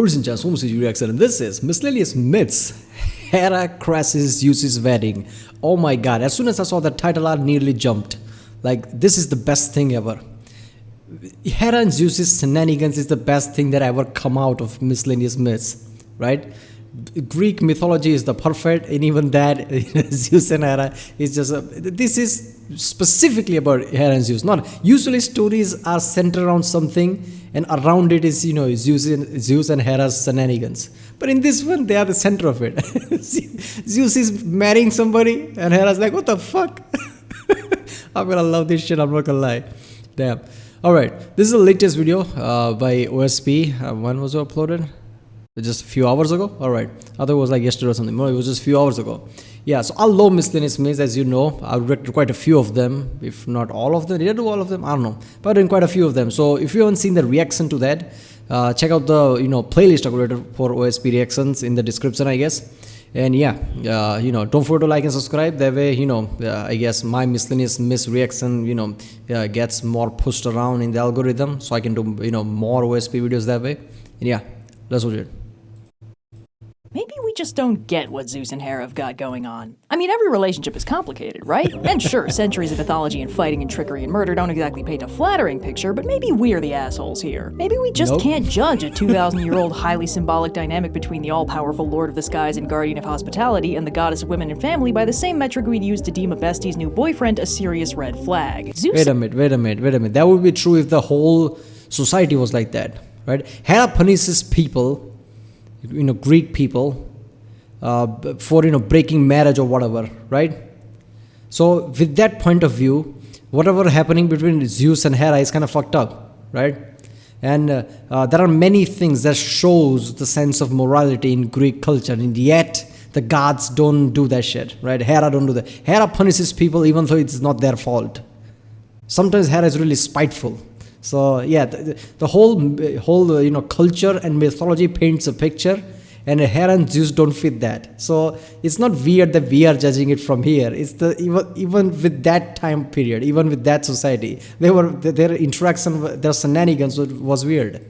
Horizon Chance, Home City Reaction, and this is Miscellaneous Myths. Hera crashes Zeus's wedding. Oh my god, as soon as I saw the title, I nearly jumped. Like, this is the best thing ever. Hera and Zeus's shenanigans is the best thing that ever come out of Miscellaneous Myths, right? Greek mythology is the perfect, and even that, Zeus and Hera is just this is specifically about Hera and Zeus. Not usually stories are centered around something, and around it is Zeus and Hera's shenanigans. But in this one, they are the center of it. Zeus is marrying somebody, and Hera's like, "What the fuck?" I'm gonna love this shit. I'm not gonna lie. Damn. All right, this is the latest video by OSP. When was it uploaded? Just a few hours ago. All right, I thought it was like yesterday or something. No, it was just a few hours ago. Yeah, so I love Miscellaneous Myths, as you know. I've read quite a few of them, if not all of them. Did I do all of them? I don't know, but in quite a few of them. So if you haven't seen the reaction to that, check out the playlist I created for OSP reactions in the description, I guess. And yeah, don't forget to like and subscribe. That way, I guess my Miscellaneous Myths reaction, gets more pushed around in the algorithm, so I can do more OSP videos that way. And yeah, let's watch it. Maybe we just don't get what Zeus and Hera have got going on. I mean, every relationship is complicated, right? And sure, centuries of mythology and fighting and trickery and murder don't exactly paint a flattering picture, but maybe we're the assholes here. Maybe we just can't judge a 2,000-year-old highly symbolic dynamic between the all-powerful Lord of the Skies and Guardian of Hospitality and the Goddess of Women and Family by the same metric we'd use to deem a bestie's new boyfriend a serious red flag. Zeus— Wait a minute. That would be true if the whole society was like that, right? Hera punishes people, Greek people, for breaking marriage or whatever, right? So with that point of view, whatever happening between Zeus and Hera is kind of fucked up, right? And there are many things that shows the sense of morality in Greek culture, and yet the gods don't do that shit, right? Hera don't do that. Hera punishes people even though it's not their fault. Sometimes Hera is really spiteful. So yeah, the whole culture and mythology paints a picture, and Hera and Zeus don't fit that. So it's not weird that we are judging it from here. It's even with that time period, even with that society, their interaction, their shenanigans was weird.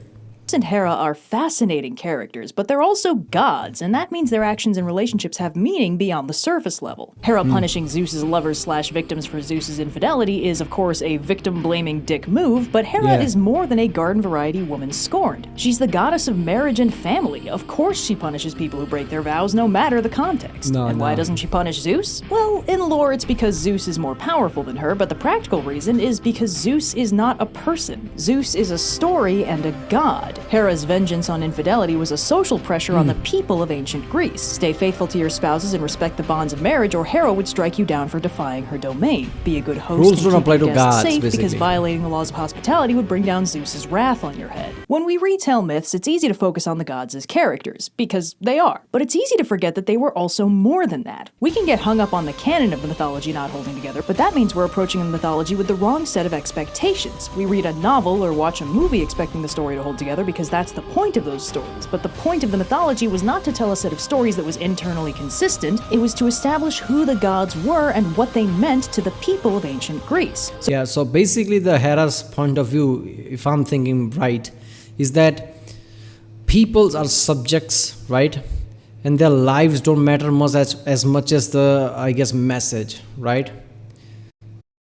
and Hera are fascinating characters, but they're also gods, and that means their actions and relationships have meaning beyond the surface level. Hera punishing Zeus's lovers/victims for Zeus's infidelity is, of course, a victim-blaming dick move, but Hera is more than a garden-variety woman scorned. She's the goddess of marriage and family. Of course she punishes people who break their vows, no matter the context. Why doesn't she punish Zeus? Well, in lore it's because Zeus is more powerful than her, but the practical reason is because Zeus is not a person. Zeus is a story and a god. Hera's vengeance on infidelity was a social pressure on the people of ancient Greece. Stay faithful to your spouses and respect the bonds of marriage, or Hera would strike you down for defying her domain. Be a good host Rules and don't apply keep your to guests gods, safe, basically. because violating the laws of hospitality would bring down Zeus's wrath on your head. When we retell myths, it's easy to focus on the gods as characters, because they are. But it's easy to forget that they were also more than that. We can get hung up on the canon of the mythology not holding together, but that means we're approaching the mythology with the wrong set of expectations. We read a novel or watch a movie expecting the story to hold together because that's the point of those stories. But the point of the mythology was not to tell a set of stories that was internally consistent, it was to establish who the gods were and what they meant to the people of ancient Greece. So basically the Hera's point of view, if I'm thinking right, is that peoples are subjects, right? And their lives don't matter much as much as the, I guess, message, right?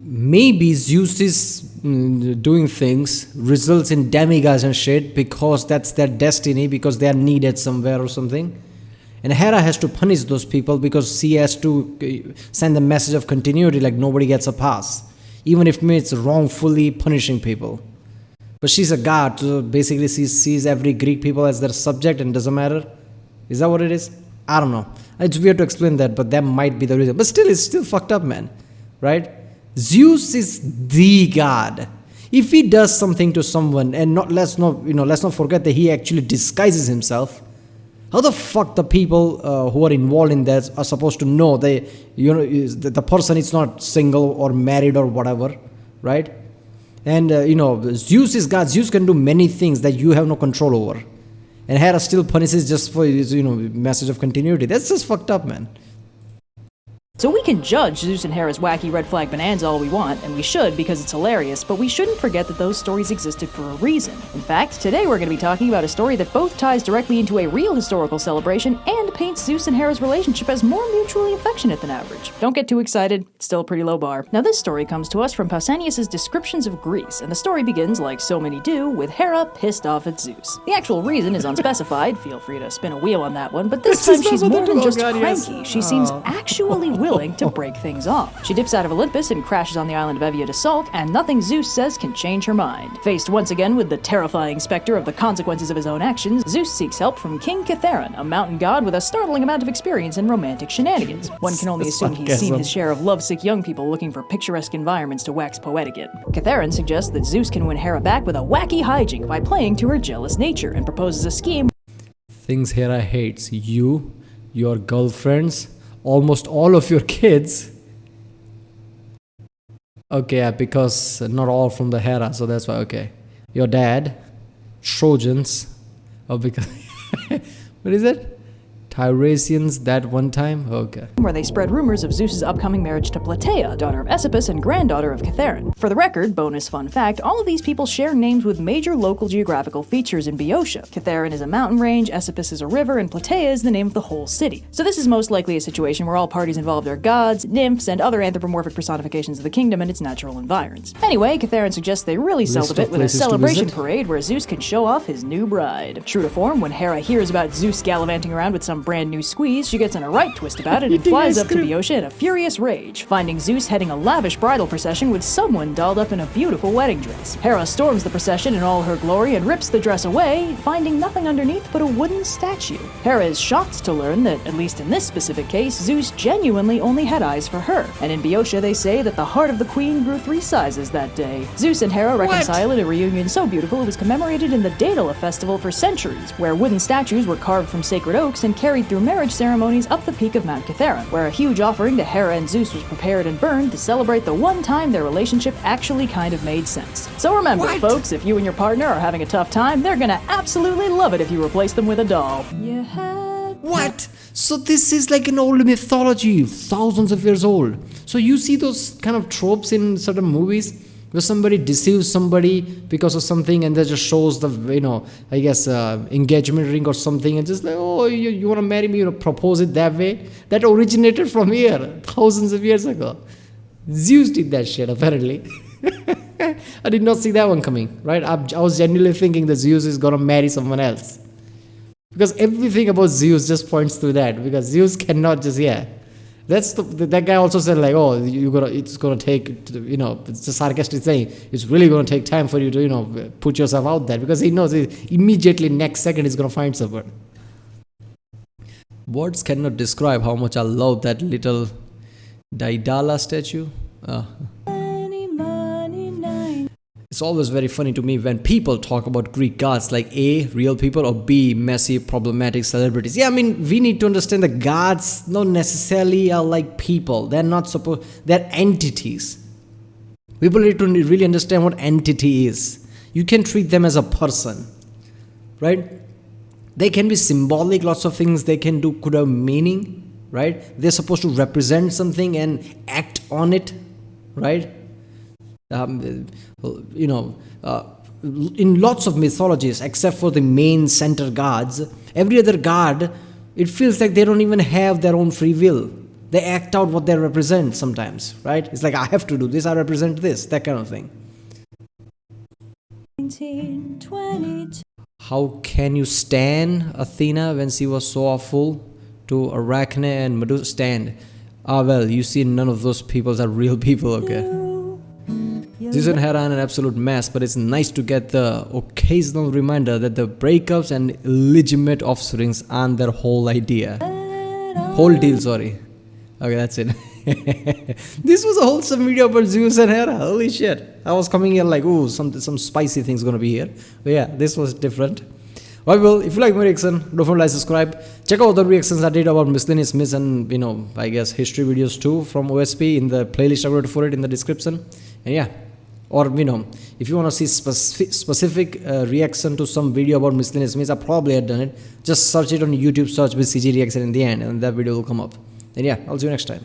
Maybe Zeus is doing things results in demigods and shit because that's their destiny, because they are needed somewhere or something. And Hera has to punish those people because she has to send the message of continuity, like nobody gets a pass, even if it's wrongfully punishing people. But she's a god, so basically she sees every Greek people as their subject and doesn't matter. Is that what it is? I don't know. It's weird to explain that, but that might be the reason. But still, it's still fucked up, man. Right? Zeus is the god. If he does something to someone, and let's not forget that he actually disguises himself. How the fuck the people who are involved in that are supposed to know the person is not single or married or whatever, right? And Zeus is God. Zeus can do many things that you have no control over, and Hera still punishes just for his message of continuity. That's just fucked up, man. So we can judge Zeus and Hera's wacky red flag bonanza all we want, and we should because it's hilarious, but we shouldn't forget that those stories existed for a reason. In fact, today we're going to be talking about a story that both ties directly into a real historical celebration and paints Zeus and Hera's relationship as more mutually affectionate than average. Don't get too excited, it's still a pretty low bar. Now this story comes to us from Pausanias' Descriptions of Greece, and the story begins, like so many do, with Hera pissed off at Zeus. The actual reason is unspecified, feel free to spin a wheel on that one, but this time she's more than just cranky. She seems actually willing to break things off. She dips out of Olympus and crashes on the island of Evia to sulk, and nothing Zeus says can change her mind. Faced once again with the terrifying specter of the consequences of his own actions, Zeus seeks help from King Kithaeron, a mountain god with a startling amount of experience in romantic shenanigans. One can only assume he's seen his share of lovesick young people looking for picturesque environments to wax poetic in. Kithaeron suggests that Zeus can win Hera back with a wacky hijink by playing to her jealous nature, and proposes a scheme. Things Hera hates: you, your girlfriends, almost all of your kids. Okay, yeah, because not all from the Hera, so that's why. Okay, your dad, Trojans, or because what is it? Tiresians that one time? Okay. Where they spread rumors of Zeus's upcoming marriage to Platea, daughter of Aesopus and granddaughter of Kithaeron. For the record, bonus fun fact, all of these people share names with major local geographical features in Boeotia. Kithaeron is a mountain range, Aesopus is a river, and Platea is the name of the whole city. So this is most likely a situation where all parties involved are gods, nymphs, and other anthropomorphic personifications of the kingdom and its natural environs. Anyway, Kithaeron suggests they really sell the bit with a celebration parade where Zeus can show off his new bride. True to form, when Hera hears about Zeus gallivanting around with some brand new squeeze, she gets in a right twist about it and flies up to Boeotia in a furious rage, finding Zeus heading a lavish bridal procession with someone dolled up in a beautiful wedding dress. Hera storms the procession in all her glory and rips the dress away, finding nothing underneath but a wooden statue. Hera is shocked to learn that, at least in this specific case, Zeus genuinely only had eyes for her, and in Boeotia they say that the heart of the queen grew 3 sizes that day. Zeus and Hera reconcile in a reunion so beautiful it was commemorated in the Daedalus festival for centuries, where wooden statues were carved from sacred oaks and carried through marriage ceremonies up the peak of Mount Kithaeron, where a huge offering to Hera and Zeus was prepared and burned to celebrate the one time their relationship actually kind of made sense. So remember, folks, if you and your partner are having a tough time, they're gonna absolutely love it if you replace them with a doll. What? So this is like an old mythology, thousands of years old. So you see those kind of tropes in certain movies where somebody deceives somebody because of something, and that just shows the, I guess, engagement ring or something, and just like, oh, you want to marry me, propose it that way. That originated from here, thousands of years ago. Zeus did that shit, apparently. I did not see that one coming, right? I was genuinely thinking that Zeus is going to marry someone else. Because everything about Zeus just points to that, because Zeus cannot just, that guy also said like, oh, it's gonna take, it's a sarcastic saying. It's really gonna take time for you to, put yourself out there, because he knows immediately next second he's gonna find someone. Words cannot describe how much I love that little Daedalus statue. It's always very funny to me when people talk about Greek gods like A, real people, or B, messy, problematic celebrities. Yeah, I mean, we need to understand that gods not necessarily are like people. They're entities. People need to really understand what entity is. You can treat them as a person, right? They can be symbolic, lots of things they can do could have meaning, right? They're supposed to represent something and act on it, right? In lots of mythologies, except for the main center gods, every other god, it feels like they don't even have their own free will. They act out what they represent sometimes, right? It's like, I have to do this, I represent this, that kind of thing. 1922. How can you stand Athena when she was so awful to Arachne and Medusa? Stand. Well, you see, none of those people are real people, okay? Zeus and Hera are an absolute mess, but it's nice to get the occasional reminder that the breakups and illegitimate offsprings aren't their whole idea. Whole deal, sorry. Okay, that's it. This was a wholesome video about Zeus and Hera. Holy shit. I was coming here like, ooh, some spicy things gonna be here. But yeah, this was different. Well, if you like my reaction, don't forget to like, subscribe. Check out the reactions I did about Miscellaneous myths and, I guess history videos too from OSP in the playlist I wrote for it in the description. And yeah. Or, if you want to see specific reaction to some video about Miscellaneous myths, I probably had done it. Just search it on YouTube, search with CG reaction in the end, and that video will come up. And yeah, I'll see you next time.